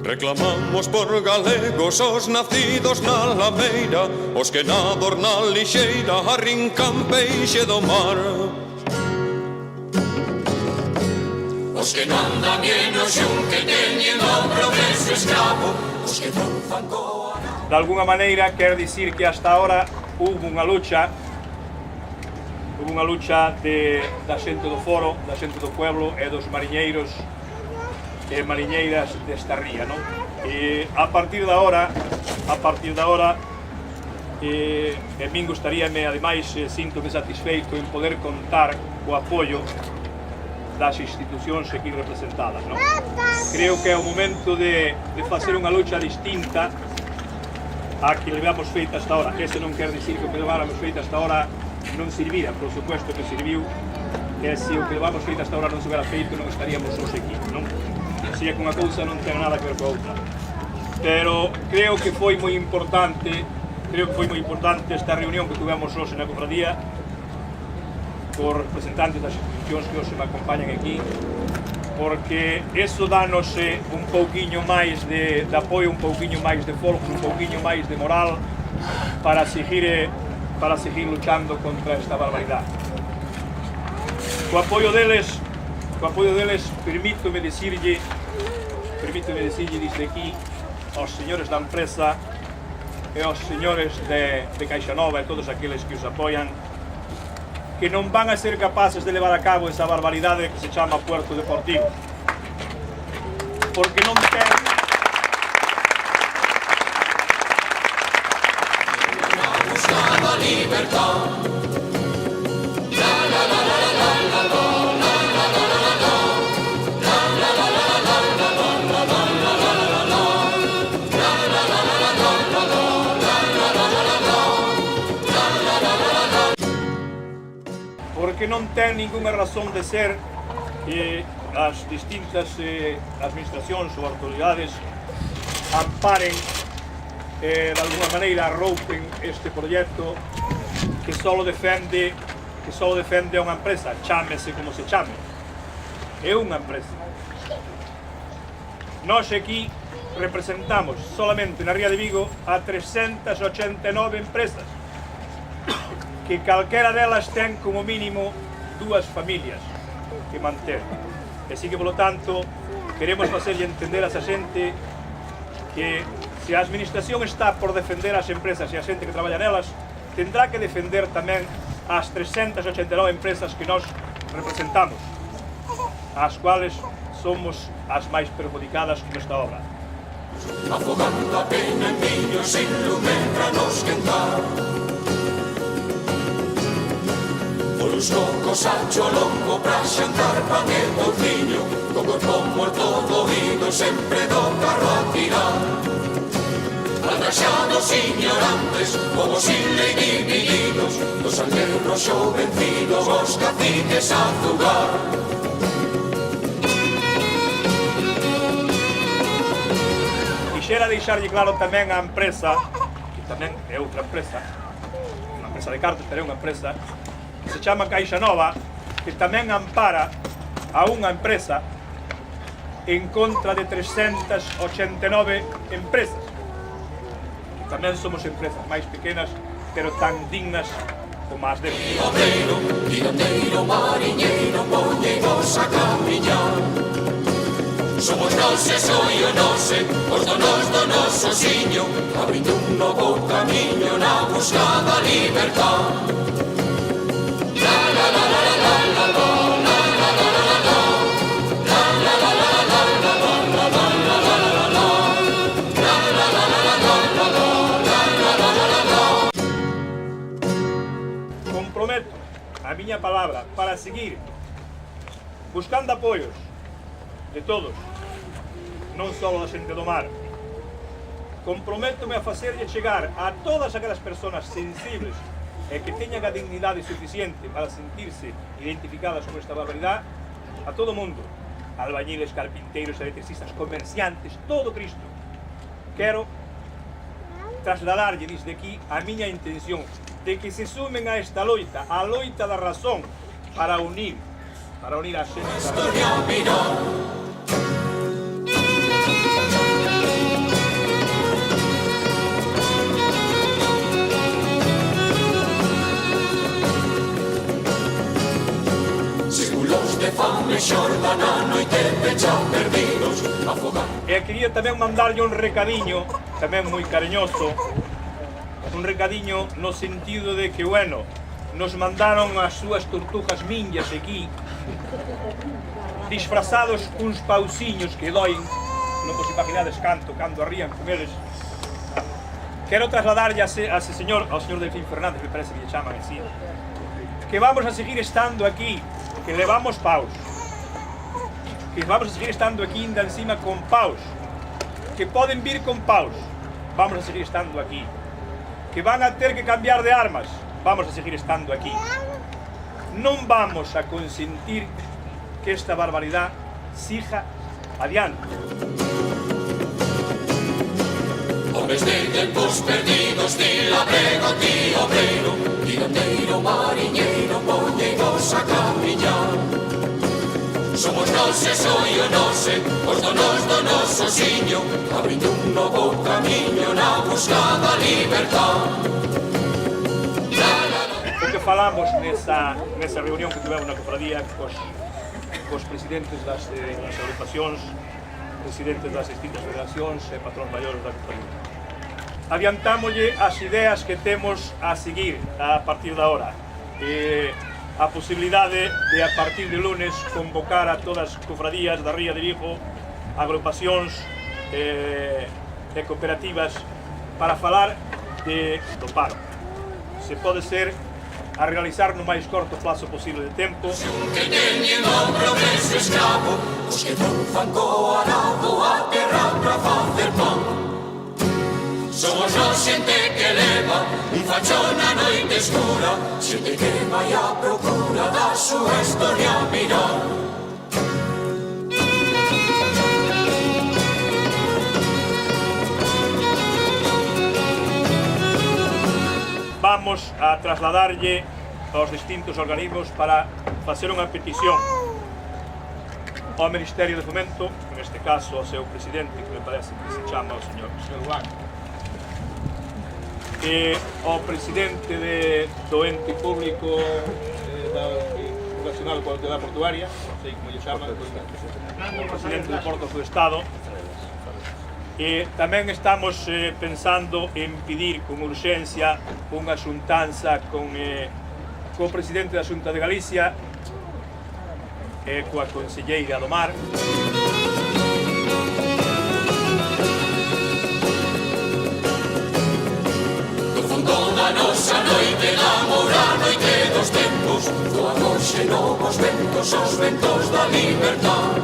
Reclamamos por galegos os nacidos na lameira, os que na dornal lixeira arrincan peixe do mar. Os que non dan bien o xunque teñen o progreso escravo, os que non fan coa... De alguna maneira quer dicir que hasta ahora hubo unha lucha da xente do foro, da xente do pueblo e dos mariñeiros e mariñeiras desta ría, non? E a partir de ahora, min gustaríame, ademais, sinto-me satisfeito en poder contar co apoio das institucións aquí representadas, non? Creo que é o momento de facer unha lucha distinta a que levamos feita hasta ahora. Ese non quer dicir que o que levamos feita hasta ahora non servira, por supuesto que serviu, e se o que levamos feita hasta ahora non se hubiera feito non estaríamos hoxe aquí, non? Se é que unha cousa non ten nada que ver coa outra. Pero creo que foi moi importante esta reunión que tuvemos hoxe na cofradía por representantes das institucións que hoxe me acompañan aquí, porque eso danos un pouquiño máis de apoio, un pouquiño máis de foco, un pouquiño máis de moral para seguir luchando contra esta barbaridade. Co apoio deles, permítome dicirlle desde aquí aos señores da empresa e aos señores de CaixaNova e todos aqueles que os apoian, que non van a ser capaces de levar a cabo esa barbaridade que se chama Puerto Deportivo. Porque non ten... Buscaba libertad. Porque non ten ninguna razón de ser que as distintas administracións ou autoridades amparen de alguna maneira arroupen este proxecto que só defende a unha empresa, chámese como se chame. É unha empresa. Nós aquí representamos solamente na Ría de Vigo a 389 empresas, que calquera delas ten como mínimo 2 familias que manter. E así que, polo tanto, queremos facerlle entender a esa xente que se a administración está por defender as empresas e a xente que traballa nelas, tendrá que defender tamén as 389 empresas que nós representamos, as cuales somos as máis perjudicadas con esta obra. Afogando a pena en viño sin lume para nos quentar. Os cocos ancho longo pra xantar pan e touciño, co corpo morto doído sempre do carro a tirar. Atraxados ignorantes, como sin lei ni milinos, dos almebros xovencidos, os caciques a zugar. Quixera deixarlle claro tamén a empresa, que tamén é outra empresa, unha empresa de cartas, pero é unha empresa, que se chama CaixaNova, que tamén ampara a unha empresa en contra de 389 empresas. Tamén somos empresas máis pequenas, pero tan dignas como as deles. Obreiro, tirandeiro, mariñeiro, poñemos a camiñar. Somos nós e soy o nose, os donos do noso xiño, abrindo un novo camiño na busca da libertad. Comprometo a miña palabra para seguir buscando apoios de todos, non só da xente do mar. Comprométome a facerlle chegar a todas aquelas persoas sensibles e que teñan a dignidade suficiente para sentirse identificadas con esta barbaridade, a todo o mundo, albañiles, carpinteiros, electricistas, comerciantes, todo Cristo. Quero trasladarlle desde aquí a miña intención de que se sumen a esta loita, a loita da razón, para unir a xente. fame xorda na noite pecha perdidos afogados. E quería tamén mandarlle un recadiño, tamén moi cariñoso, un recadiño no sentido de que, bueno, nos mandaron as súas tortugas minhas aquí, disfrazados cuns pausiños que doen, non vos imaginades canto, cando arrían con eles. Quero trasladarlle a ese señor, ao señor Delfín Fernández, me parece que lle chaman así, que vamos a seguir estando aquí, que levamos paus, que vamos a seguir estando aquí ainda encima con paus, que poden vir con paus, vamos a seguir estando aquí, que van a ter que cambiar de armas, vamos a seguir estando aquí. Non vamos a consentir que esta barbaridade siga adiante. Homes de tempos perdidos, ti labrego, ti obrero, tirandeiro, mariñeiro, poñenos a camiñar. Somos nós e soio nose, os donos do noso xiño, abrindo un novo camiño na busca da libertad. O que falamos nesa reunión que tivemos na cofradía cos presidentes das agrupacións, presidentes das distintas federacións e patróns maiores da cofradía. Adiantámoslle as ideas que temos a seguir a partir da hora. A posibilidade de, a partir de lunes, convocar a todas as cofradías da Ría de Vigo, agrupacións e cooperativas para falar do paro. Se pode ser a realizar no máis corto plazo posible de tempo. Que teñen o progreso escravo, os que trunfan co arado a terra pra facer pan. Somos nós xente que leva un fachón na noite escura, xente que vai a procura da súa historia mirar. Vamos a trasladarlle aos distintos organismos para facer unha petición ao Ministerio de Fomento, neste caso ao seu presidente, que me parece que se chama o señor Juan, e ao presidente do ente público nacional da Autoridade Portuaria, non sei como lle chaman, o presidente de Portos do Estado. E tamén estamos pensando en pedir con urxencia unha xuntanza co presidente da Xunta de Galicia e coa conselleira do Mar. Do fondo da nosa noite, da mora noite dos tempos, do agoxe novos ventos, os ventos da libertad.